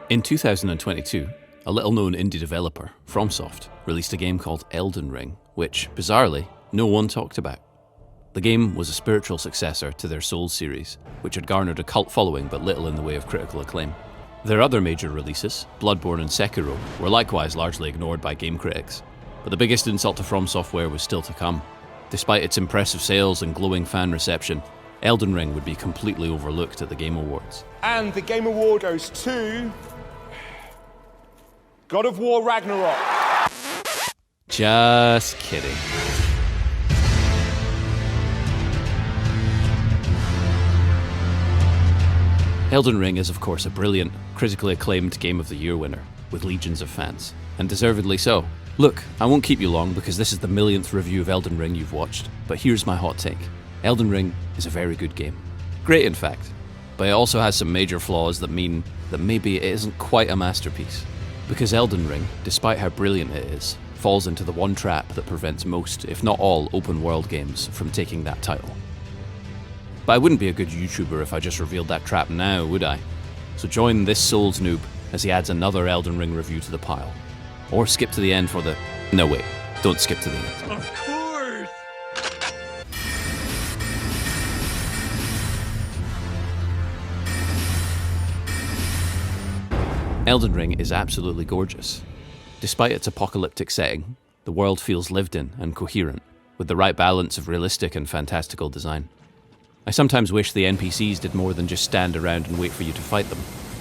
In 2022, a little-known indie developer, FromSoft, released a game called Elden Ring, which, bizarrely, no one talked about. The game was a spiritual successor to their Souls series, which had garnered a cult following but little in the way of critical acclaim. Their other major releases, Bloodborne and Sekiro, were likewise largely ignored by game critics. But the biggest insult to From Software was still to come. Despite its impressive sales and glowing fan reception, Elden Ring would be completely overlooked at the Game Awards. And the Game Award goes to God of War Ragnarok. Just kidding. Elden Ring is of course a brilliant, critically acclaimed Game of the Year winner, with legions of fans, and deservedly so. Look, I won't keep you long because this is the millionth review of Elden Ring you've watched, but here's my hot take. Elden Ring is a very good game. Great in fact, but it also has some major flaws that mean that maybe it isn't quite a masterpiece. Because Elden Ring, despite how brilliant it is, falls into the one trap that prevents most, if not all, open world games from taking that title. But I wouldn't be a good YouTuber if I just revealed that trap now, would I? So join this Souls noob as he adds another Elden Ring review to the pile. Or skip to the end for the... No wait, don't skip to the end. Of course! Elden Ring is absolutely gorgeous. Despite its apocalyptic setting, the world feels lived in and coherent, with the right balance of realistic and fantastical design. I sometimes wish the NPCs did more than just stand around and wait for you to fight them,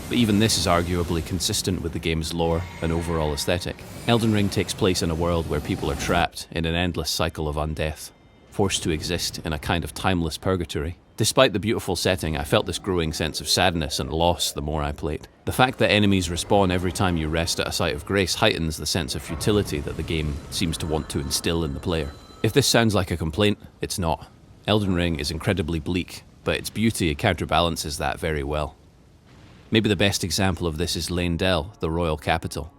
but even this is arguably consistent with the game's lore and overall aesthetic. Elden Ring takes place in a world where people are trapped in an endless cycle of undeath, forced to exist in a kind of timeless purgatory. Despite the beautiful setting, I felt this growing sense of sadness and loss the more I played. The fact that enemies respawn every time you rest at a site of grace heightens the sense of futility that the game seems to want to instill in the player. If this sounds like a complaint, it's not. Elden Ring is incredibly bleak, but its beauty counterbalances that very well. Maybe the best example of this is Leyndell, the royal capital.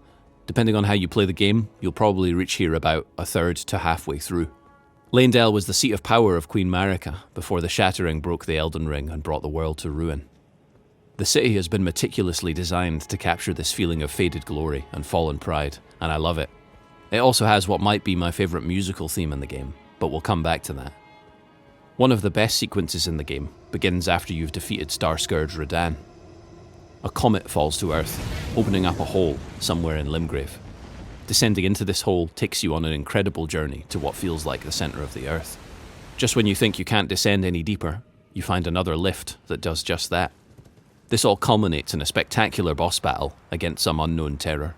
Depending on how you play the game, you'll probably reach here about a third to halfway through. Leyndell was the seat of power of Queen Marika before the Shattering broke the Elden Ring and brought the world to ruin. The city has been meticulously designed to capture this feeling of faded glory and fallen pride, and I love it. It also has what might be my favourite musical theme in the game, but we'll come back to that. One of the best sequences in the game begins after you've defeated Star Scourge Radahn. A comet falls to Earth, opening up a hole somewhere in Limgrave. Descending into this hole takes you on an incredible journey to what feels like the centre of the Earth. Just when you think you can't descend any deeper, you find another lift that does just that. This all culminates in a spectacular boss battle against some unknown terror.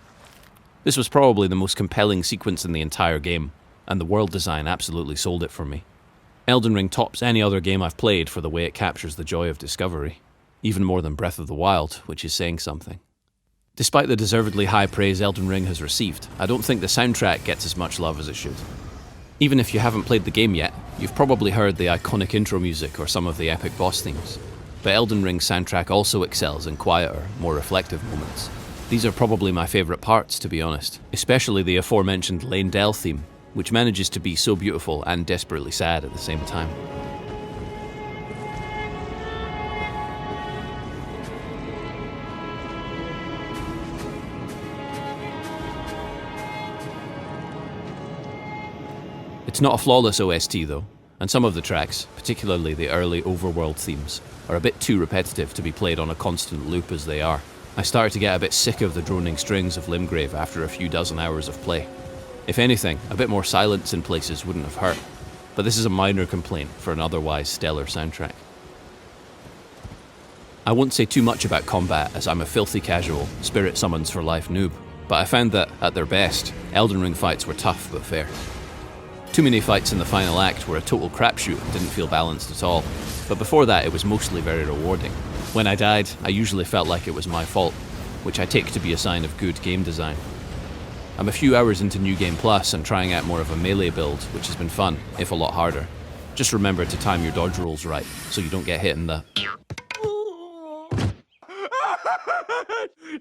This was probably the most compelling sequence in the entire game, and the world design absolutely sold it for me. Elden Ring tops any other game I've played for the way it captures the joy of discovery, even more than Breath of the Wild, which is saying something. Despite the deservedly high praise Elden Ring has received, I don't think the soundtrack gets as much love as it should. Even if you haven't played the game yet, you've probably heard the iconic intro music or some of the epic boss themes. But Elden Ring's soundtrack also excels in quieter, more reflective moments. These are probably my favourite parts, to be honest, especially the aforementioned Leyndell theme, which manages to be so beautiful and desperately sad at the same time. It's not a flawless OST though, and some of the tracks, particularly the early overworld themes, are a bit too repetitive to be played on a constant loop as they are. I started to get a bit sick of the droning strings of Limgrave after a few dozen hours of play. If anything, a bit more silence in places wouldn't have hurt, but this is a minor complaint for an otherwise stellar soundtrack. I won't say too much about combat as I'm a filthy casual, spirit summons for life noob, but I found that, at their best, Elden Ring fights were tough but fair. Too many fights in the final act were a total crapshoot and didn't feel balanced at all, but before that it was mostly very rewarding. When I died, I usually felt like it was my fault, which I take to be a sign of good game design. I'm a few hours into New Game Plus and trying out more of a melee build, which has been fun, if a lot harder. Just remember to time your dodge rolls right, so you don't get hit in the...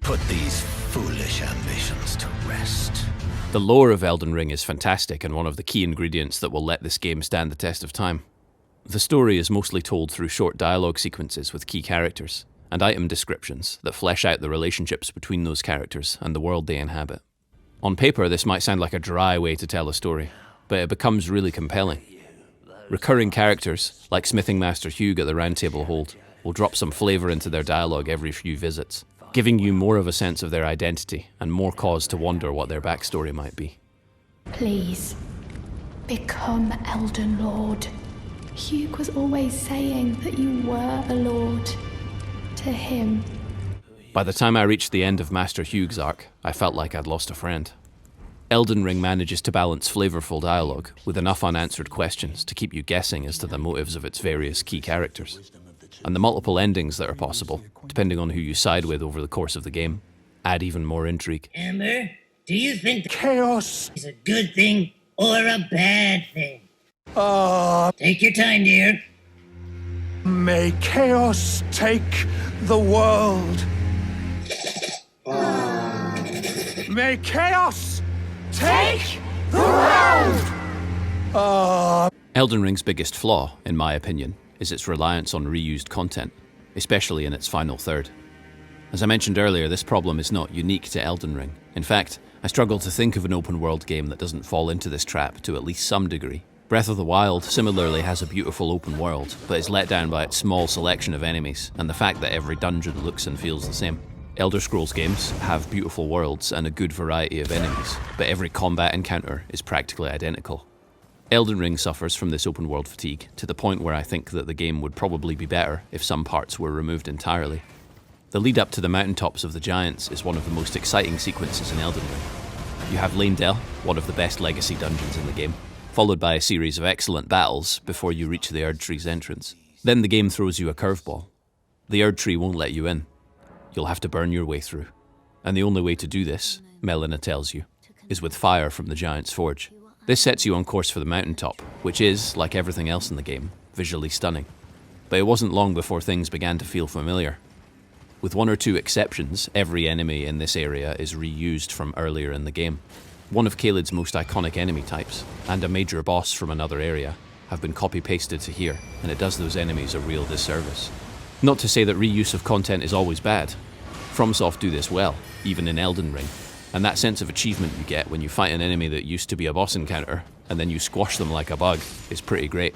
Put these foolish ambitions to rest. The lore of Elden Ring is fantastic and one of the key ingredients that will let this game stand the test of time. The story is mostly told through short dialogue sequences with key characters, and item descriptions that flesh out the relationships between those characters and the world they inhabit. On paper, this might sound like a dry way to tell a story, but it becomes really compelling. Recurring characters, like Smithing Master Hugh at the Round Table Hold, will drop some flavour into their dialogue every few visits, giving you more of a sense of their identity and more cause to wonder what their backstory might be. Please, become Elden Lord. Hugh was always saying that you were a lord. To him. By the time I reached the end of Master Hugh's arc, I felt like I'd lost a friend. Elden Ring manages to balance flavourful dialogue with enough unanswered questions to keep you guessing as to the motives of its various key characters. And the multiple endings that are possible, depending on who you side with over the course of the game, add even more intrigue. Amber, do you think Chaos. is a good thing or a bad thing? Take your time, dear. May chaos take the world. May chaos take the world. Elden Ring's biggest flaw, in my opinion, is its reliance on reused content, especially in its final third. As I mentioned earlier, this problem is not unique to Elden Ring. In fact, I struggle to think of an open-world game that doesn't fall into this trap to at least some degree. Breath of the Wild similarly has a beautiful open world, but is let down by its small selection of enemies and the fact that every dungeon looks and feels the same. Elder Scrolls games have beautiful worlds and a good variety of enemies, but every combat encounter is practically identical. Elden Ring suffers from this open world fatigue to the point where I think that the game would probably be better if some parts were removed entirely. The lead up to the mountaintops of the Giants is one of the most exciting sequences in Elden Ring. You have Leyndell, one of the best legacy dungeons in the game, followed by a series of excellent battles before you reach the Erdtree's entrance. Then the game throws you a curveball. The Erdtree won't let you in. You'll have to burn your way through. And the only way to do this, Melina tells you, is with fire from the Giant's Forge. This sets you on course for the mountaintop, which is, like everything else in the game, visually stunning. But it wasn't long before things began to feel familiar. With one or two exceptions, every enemy in this area is reused from earlier in the game. One of Caelid's most iconic enemy types, and a major boss from another area, have been copy-pasted to here, and it does those enemies a real disservice. Not to say that reuse of content is always bad. FromSoft do this well, even in Elden Ring, and that sense of achievement you get when you fight an enemy that used to be a boss encounter, and then you squash them like a bug, is pretty great.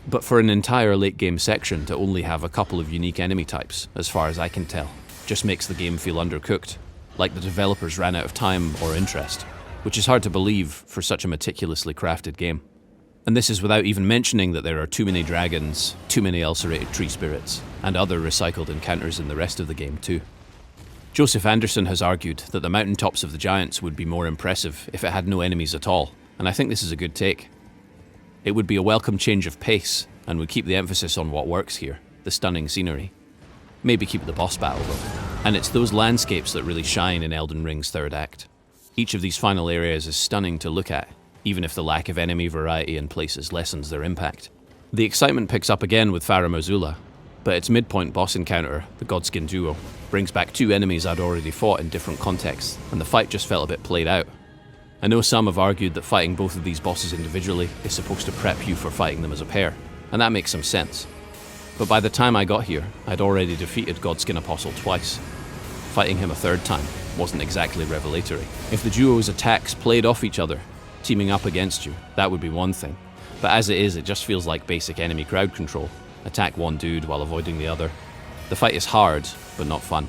But for an entire late-game section to only have a couple of unique enemy types, as far as I can tell, just makes the game feel undercooked, like the developers ran out of time or interest, which is hard to believe for such a meticulously crafted game. And this is without even mentioning that there are too many dragons, too many ulcerated tree spirits, and other recycled encounters in the rest of the game too. Joseph Anderson has argued that the mountaintops of the Giants would be more impressive if it had no enemies at all, and I think this is a good take. It would be a welcome change of pace, and would keep the emphasis on what works here, the stunning scenery. Maybe keep the boss battle though. And it's those landscapes that really shine in Elden Ring's third act. Each of these final areas is stunning to look at, even if the lack of enemy variety in places lessens their impact. The excitement picks up again with Farum Azula, but its midpoint boss encounter, the Godskin duo, brings back two enemies I'd already fought in different contexts, and the fight just felt a bit played out. I know some have argued that fighting both of these bosses individually is supposed to prep you for fighting them as a pair, and that makes some sense. But by the time I got here, I'd already defeated Godskin Apostle twice. Fighting him a third time wasn't exactly revelatory. If the duo's attacks played off each other, teaming up against you, that would be one thing. But as it is, it just feels like basic enemy crowd control. Attack one dude while avoiding the other. The fight is hard, but not fun.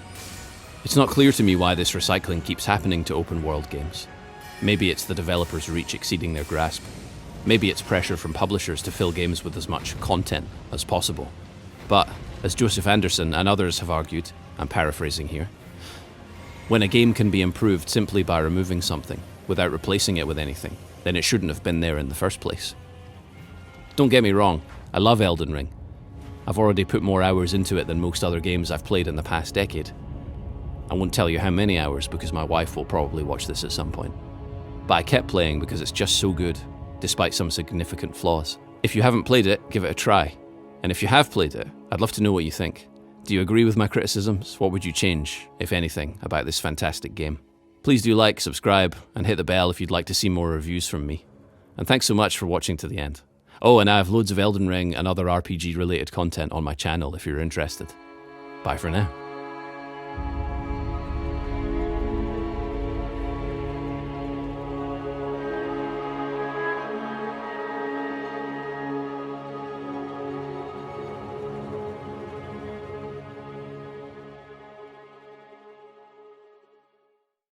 It's not clear to me why this recycling keeps happening to open world games. Maybe it's the developers' reach exceeding their grasp. Maybe it's pressure from publishers to fill games with as much content as possible. But, as Joseph Anderson and others have argued, I'm paraphrasing here, when a game can be improved simply by removing something, without replacing it with anything, then it shouldn't have been there in the first place. Don't get me wrong, I love Elden Ring. I've already put more hours into it than most other games I've played in the past decade. I won't tell you how many hours because my wife will probably watch this at some point. But I kept playing because it's just so good, despite some significant flaws. If you haven't played it, give it a try. And if you have played it, I'd love to know what you think. Do you agree with my criticisms? What would you change, if anything, about this fantastic game? Please do like, subscribe, and hit the bell if you'd like to see more reviews from me. And thanks so much for watching to the end. Oh, and I have loads of Elden Ring and other RPG-related content on my channel if you're interested. Bye for now.